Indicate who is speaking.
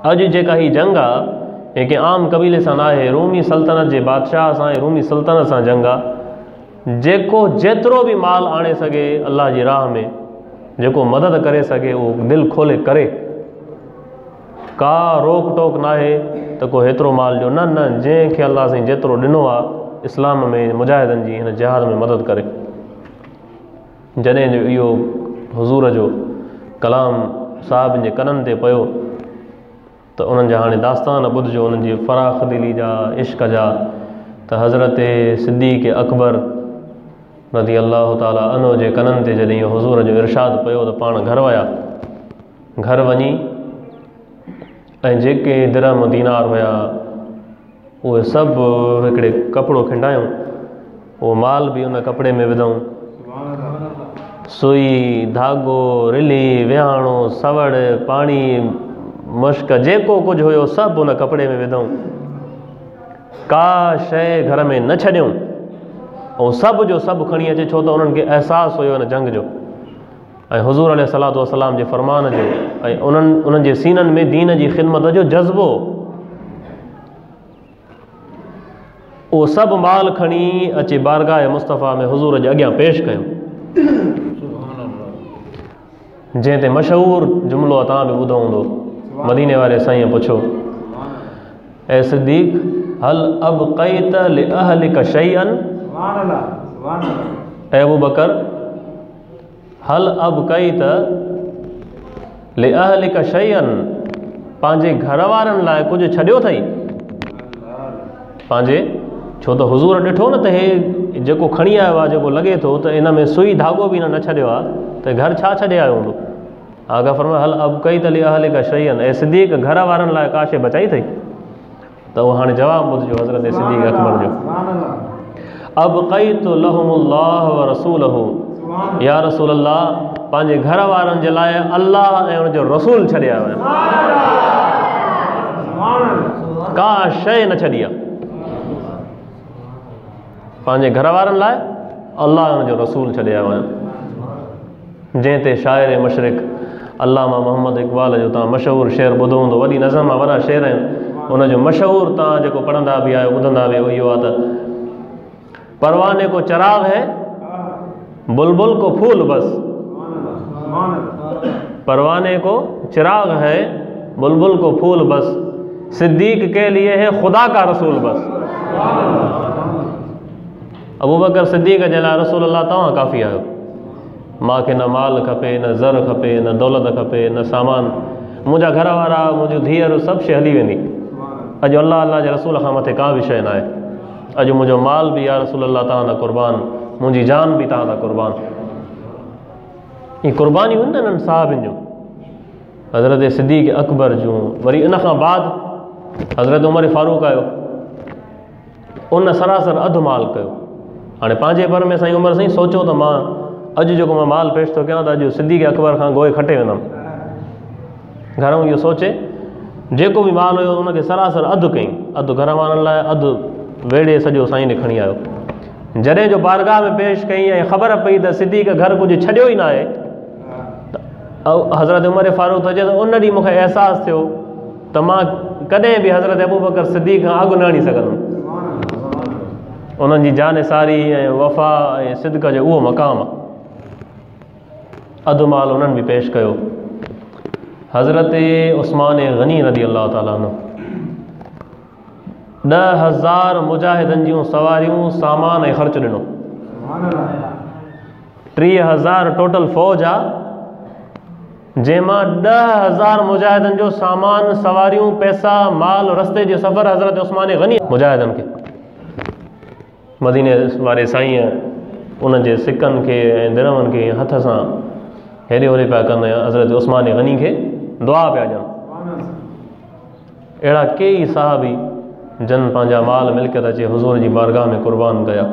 Speaker 1: अॼु जेका ही जंग आहे कंहिं आम कबीले सां न आहे, रूमी सल्तनत जे बादशाह सां ऐं रूमी सल्तनत सां जंग आहे। जेको जेतिरो बि माल आणे सघे अल्लाह जी राह में, जेको मदद करे सघे उहो दिलि खोले करे, का रोक टोक न आहे त को हेतिरो माल ॾियो, न न, जंहिंखे अल्लाह साईं जेतिरो ॾिनो आहे इस्लाम में मुजाहिदनि जी हिन जिहाद में मदद करे। जॾहिं जो इहो हुज़ूर जो कलाम साहिब जे कननि ते पियो त उन्हनि जा हाणे दास्तान ॿुधिजो, उन्हनि जी फ़राख़ दिली जा, इश्क़ जा। त हज़रत सिद्दीक़ अकबर रज़ी अल्लाह ताला अन्हु जे कननि ते जॾहिं इहो हुज़ूर जो इरशाद पियो त पाण घर विया। घर वञी ऐं जेके दिरहम दीनार हुया उहे सभु हिकिड़े कपिड़ो खिंडायूं, उहो माल बि उन कपिड़े में विधऊं, सुई, धागो, रिली, विहाणो, सवड़, पाणी, मश्क, जेको कुझु हुयो सभु उन कपिड़े में विधऊं, का शइ घर में न छॾियऊं। ऐं सभु जो सभु खणी अचे, छो त उन्हनि खे अहसासु हुयो हिन जंग जो ऐं हुज़ूर अलैहिस्सलातु वस्सलाम जे फ़रमान जो ऐं उन्हनि जे सीननि में दीन जी ख़िदमत जो जज़्बो। उहो सभु माल खणी अची बारगाह मुस्तफ़ा में हुज़ूर जे अॻियां पेश कयो, जंहिं ते मशहूरु जुमिलो तव्हां बि ॿुधो हूंदो। मदीने वारे साईं पुछो, ऐं सिद्दीक़ हल अबक़ैत लिअहलिक शैअन, ऐं अबू बकर हल अबक़ैत लिअहलिक शैअन, पंहिंजे घर वारनि लाइ कुझु छॾियो अथई पंहिंजे? छो त हुज़ूर ॾिठो न त हे जेको खणी आयो आहे, जेको लॻे थो त इन में सुई धागो बि न छॾियो आहे, त घर छा छॾे आयो हूंदो। आगा फरमाया हल अबक़ैत लिअहलिक शैअन, ऐं सिद्दीक़ घर वारनि लाइ का शइ बचाई अथई? त उहो हाणे जवाबु ॿुधिजो हज़रत सिद्दीक़ अकबर जो, अबक़ैतु लहुमुल्लाह व रसूलहू, या रसूल अल्लाह, पंहिंजे घर वारनि जे लाइ अल्लाह ऐं उनजो रसूल छॾे आयो आहियां, का शइ न छॾी आहे। पंहिंजे घर वारनि लाइ अल्लाह ऐं उनजो रसूल छॾे आयो आहियां। जंहिं ते शाइर मशरिक़ अल्लामा मोहम्मद इक़बाल जो तव्हां मशहूरु शेर ॿुधो हूंदो, वॾी नज़म आहे, वॾा शेर आहिनि, उनजो मशहूरु तव्हां जेको पढ़ंदा बि आहियो ॿुधंदा बि आहियो, इहो आहे त परवाने को चिराग है बुलबुल को फूल बस, परवाने को चिराग है बुलबुल को फूल बस, सिद्दीक के लिए है खुदा का रसूल बस। अबू बकर सिद्दीक जे लाइ रसूल अल्लाह तव्हां काफ़ी आहियो। मूंखे न माल खपे, न ज़र खपे, न दौलत खपे, न सामान, मुंहिंजा घर वारा, मुंहिंजूं धीअरूं, सभु शइ हली वेंदी। अॼु अल्लाह अल्लाह जे रसूल खां मथे का बि शइ न आहे। अॼु मुंहिंजो माल बि या रसूल अल्लाह तव्हां ता क़ुर्बान, मुंहिंजी जान बि तव्हां ता क़ुर्बान। इहे क़ुर्बानियूं आहिनि न इन्हनि साहिबनि जूं, हज़रत सिद्दीक़ अकबर जूं। वरी इन खां बाद हज़रत उमर फारूक आयो, उन सरासर अधु माल कयो। हाणे पंहिंजे पर में साईं उमर साईं सोचियो त मां अॼु जेको मां माल पेश थो कयां त अॼु सिद्दीक़ अकबर खां गोए खटे वेंदुमि। घरों इहो सोचे जेको बि माल हुयो उनखे सरासर अधु कई, अधु घर वारनि लाइ, अधु वेड़े सॼो साईं ॾे खणी आयो। जॾहिं जो बारगाह में पेश कई ऐं ख़बर पई त सिद्दीक़ घर कुझु छॾियो ई न आहे, त हज़रत उमर फारूक चए त उन ॾींहुं मूंखे अहसासु थियो त मां कॾहिं बि हज़रत अबू बकर सिद्दीक़ खां अॻु न हणी सघंदुमि। उन्हनि जी जानिसारी ऐं वफ़ा ऐं सिद्क़ जो उहो मक़ाम आहे। अधु माल उन्हनि बि पेश कयो। हज़रत उस्मान गनी रज़ी अल्लाह ताला अन्हु 10,000 मुजाहिदनि जूं सवारियूं, सामान ऐं ख़र्चु ॾिनो। 30,000 टोटल फ़ौज आहे, जंहिंमां 10,000 मुजाहिदनि जो सामान, सवारियूं, पैसा, माल, रस्ते जे सफ़र हज़रत उस्मान गनी मुजाहिदनि खे। मदीने वारे साईं उन्हनि जे सिकनि खे ऐं दिरहमनि खे हथ सां हेॾे होॾे पिया कंदा, हज़रत उस्मान गनी खे दुआ पिया ॾियनि। अहिड़ा कई साहबी जन पंहिंजा माल मिल्कियत अचे हुज़ूर जी बारगाह में क़ुर्बान कया।